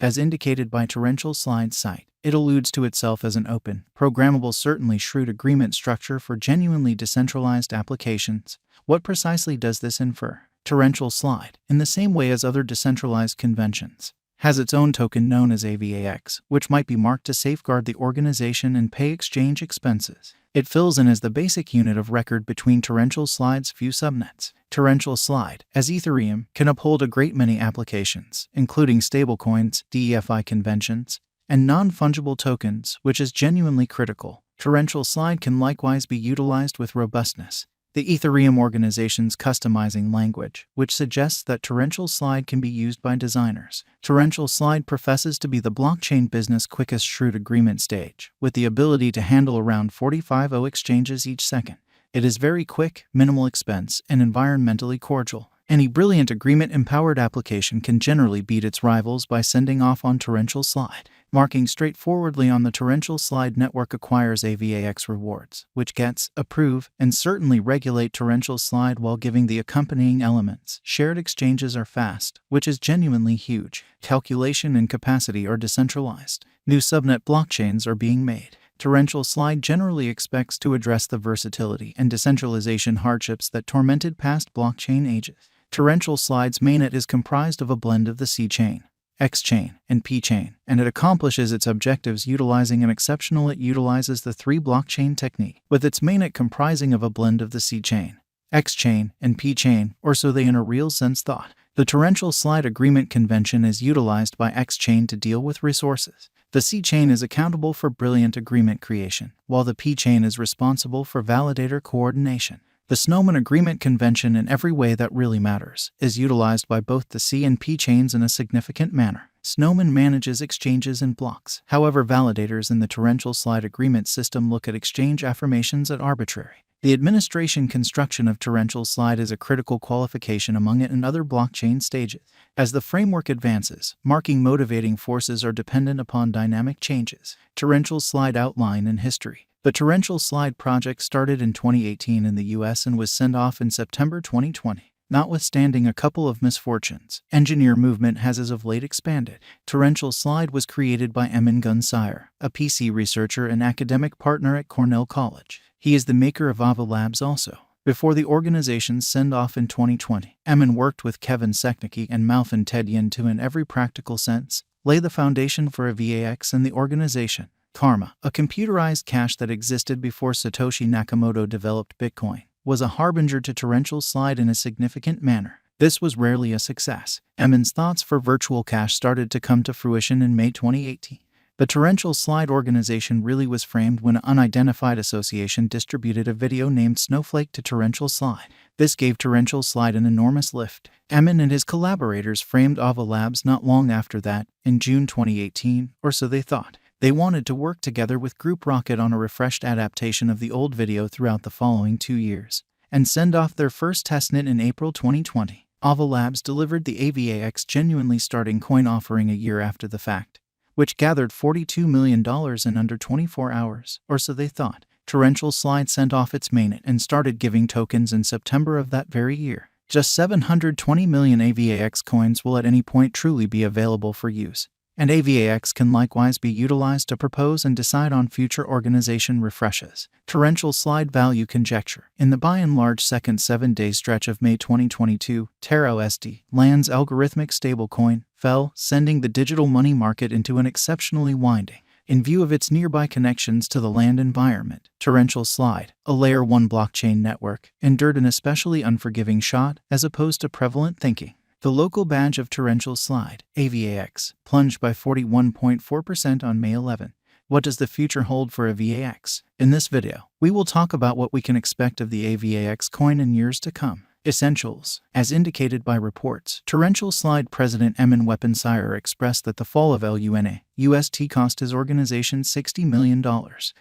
as indicated by Torrential Slide's site. It alludes to itself as an open, programmable, certainly shrewd agreement structure for genuinely decentralized applications. What precisely does this infer? Torrential Slide, in the same way as other decentralized conventions, has its own token known as AVAX, which might be marked to safeguard the organization and pay exchange expenses. It fills in as the basic unit of record between Torrential Slide's few subnets. Torrential Slide, as Ethereum, can uphold a great many applications, including stablecoins, DeFi conventions, and non-fungible tokens, which is genuinely critical. Torrential Slide can likewise be utilized with robustness, the Ethereum organization's customizing language, which suggests that Torrential Slide can be used by designers. Torrential Slide professes to be the blockchain business quickest shrewd agreement stage, with the ability to handle around 45 exchanges each second. It is very quick, minimal expense, and environmentally cordial. Any brilliant agreement-empowered application can generally beat its rivals by sending off on Torrential Slide. Marking straightforwardly on the Torrential Slide network acquires AVAX rewards, which gets, approve, and certainly regulate Torrential Slide while giving the accompanying elements. Shared exchanges are fast, which is genuinely huge. Calculation and capacity are decentralized. New subnet blockchains are being made. Torrential Slide generally expects to address the versatility and decentralization hardships that tormented past blockchain ages. Torrential Slide's mainnet is comprised of a blend of the C-chain, X-chain, and P-chain, and it accomplishes its objectives utilizing an exceptional. It utilizes the three-blockchain technique, with its mainnet comprising of a blend of the C-chain, X-chain, and P-chain, or so they in a real sense thought. The Torrential Slide agreement convention is utilized by X-chain to deal with resources. The C-chain is accountable for brilliant agreement creation, while the P-chain is responsible for validator coordination. The Snowman Agreement Convention, in every way that really matters, is utilized by both the C and P chains in a significant manner. Snowman manages exchanges and blocks. However, validators in the Torrential Slide agreement system look at exchange affirmations as arbitrary. The administration construction of Torrential Slide is a critical qualification among it and other blockchain stages. As the framework advances, marking motivating forces are dependent upon dynamic changes. Torrential Slide outline and history. The Torrential Slide project started in 2018 in the US and was sent off in September 2020. Notwithstanding a couple of misfortunes, engineer movement has as of late expanded. Torrential Slide was created by Emin Gunsire, a PC researcher and academic partner at Cornell College. He is the maker of Avalanche also. Before the organization's send-off in 2020, Emin worked with Kevin Seknicki and Malfin Tedyan to, in every practical sense, lay the foundation for a VAX and the organization. Karma, a computerized cash that existed before Satoshi Nakamoto developed Bitcoin, was a harbinger to Torrential Slide in a significant manner. This was rarely a success. Emin's thoughts for virtual cash started to come to fruition in May 2018. The Torrential Slide organization really was framed when an unidentified association distributed a video named Snowflake to Torrential Slide. This gave Torrential Slide an enormous lift. Emin and his collaborators framed Avalanche not long after that, in June 2018, or so they thought. They wanted to work together with Group Rocket on a refreshed adaptation of the old video throughout the following 2 years, and send off their first testnet in April 2020. Avalanche delivered the AVAX genuinely starting coin offering a year after the fact, which gathered $42 million in under 24 hours, or so they thought. Torrential Slide sent off its mainnet and started giving tokens in September of that very year. Just 720 million AVAX coins will at any point truly be available for use, and AVAX can likewise be utilized to propose and decide on future organization refreshes. Torrential Slide value conjecture. In the by and large second 7-day stretch of May 2022, TerraUSD, Land's algorithmic stablecoin, fell, sending the digital money market into an exceptionally winding. In view of its nearby connections to the land environment, Torrential Slide, a Layer 1 blockchain network, endured an especially unforgiving shot as opposed to prevalent thinking. The local badge of Torrential Slide, AVAX, plunged by 41.4% on May 11. What does the future hold for AVAX? In this video, we will talk about what we can expect of the AVAX coin in years to come. Essentials. As indicated by reports, Torrential Slide President Emin Weaponsire expressed that the fall of LUNA UST cost his organization $60 million.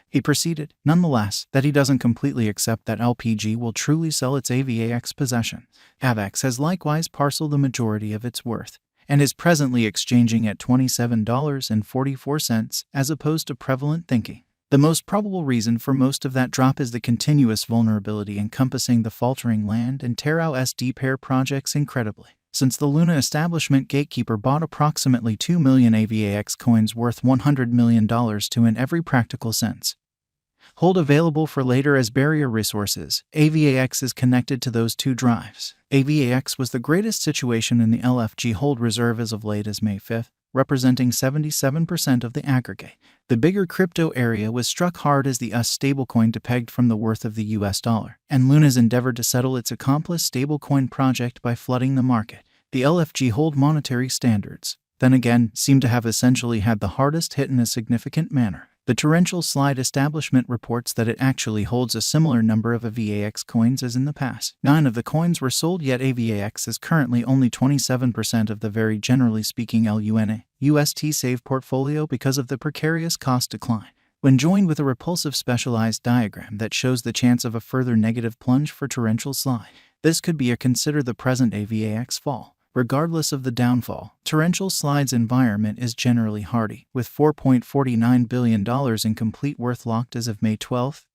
He proceeded, nonetheless, that he doesn't completely accept that LPG will truly sell its AVAX possession. Avax has likewise parceled the majority of its worth, and is presently exchanging at $27.44 as opposed to prevalent thinking. The most probable reason for most of that drop is the continuous vulnerability encompassing the faltering Land and TerraUSD pair projects incredibly. since the Luna establishment gatekeeper bought approximately 2 million AVAX coins worth $100 million to in every practical sense. Hold available for later as barrier resources. AVAX is connected to those two drives. AVAX was the greatest situation in the LFG hold reserve as of late as May 5th, representing 77% of the aggregate. The bigger crypto area was struck hard as the US stablecoin depegged from the worth of the US dollar, and Luna's endeavored to settle its accomplice stablecoin project by flooding the market. The LFG hold monetary standards, then again, seem to have essentially had the hardest hit in a significant manner. The torrential slide establishment reports that it actually holds a similar number of AVAX coins as in the past. 9 of the coins were sold, yet AVAX is currently only 27% of the very generally speaking LUNA UST save portfolio because of the precarious cost decline. When joined with a repulsive specialized diagram that shows the chance of a further negative plunge for torrential slide, this could be a consider the present AVAX fall. Regardless of the downfall, torrential slide's environment is generally hardy, with $4.49 billion in complete worth locked as of May 12th.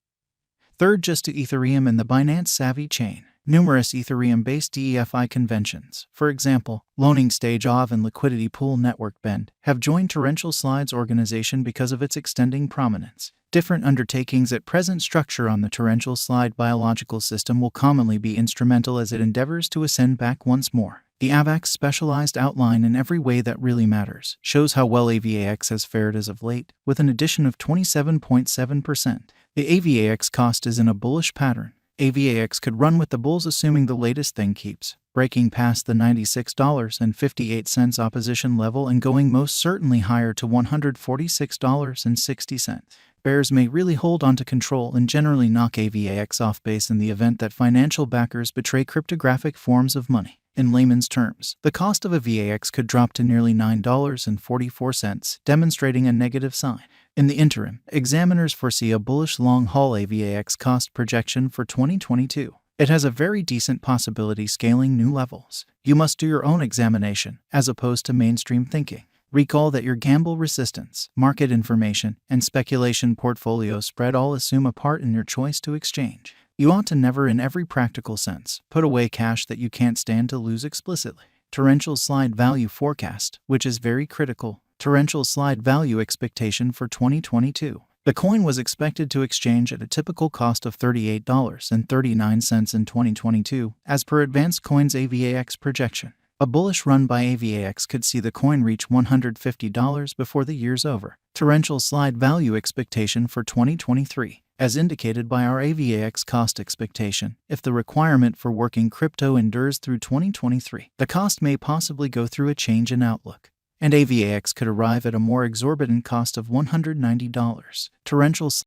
Third just to Ethereum and the Binance Savvy chain. Numerous Ethereum-based DeFi conventions, for example, Loaning Stage OV and Liquidity Pool Network Bend, have joined Torrential Slide's organization because of its extending prominence. Different undertakings at present structure on the Torrential Slide biological system will commonly be instrumental as it endeavors to ascend back once more. The Avax specialized outline in every way that really matters shows how well AVAX has fared as of late, with an addition of 27.7%. The AVAX cost is in a bullish pattern. AVAX could run with the bulls assuming the latest thing keeps, breaking past the $96.58 opposition level and going most certainly higher to $146.60. Bears may really hold on to control and generally knock AVAX off base in the event that financial backers betray cryptographic forms of money. In layman's terms, the cost of a VAX could drop to nearly $9.44, demonstrating a negative sign. In the interim, examiners foresee a bullish long-haul AVAX cost projection for 2022. It has a very decent possibility scaling new levels. You must do your own examination, as opposed to mainstream thinking. Recall that your gamble resistance, market information, and speculation portfolio spread all assume a part in your choice to exchange. You ought to never, in every practical sense, put away cash that you can't stand to lose explicitly. Torrential slide value forecast, which is very critical. Torrential slide value expectation for 2022. The coin was expected to exchange at a typical cost of $38.39 in 2022, as per Advanced Coin's AVAX projection. A bullish run by AVAX could see the coin reach $150 before the year's over. Torrential slide value expectation for 2023. As indicated by our AVAX cost expectation, if the requirement for working crypto endures through 2023, the cost may possibly go through a change in outlook, and AVAX could arrive at a more exorbitant cost of $190. Torrential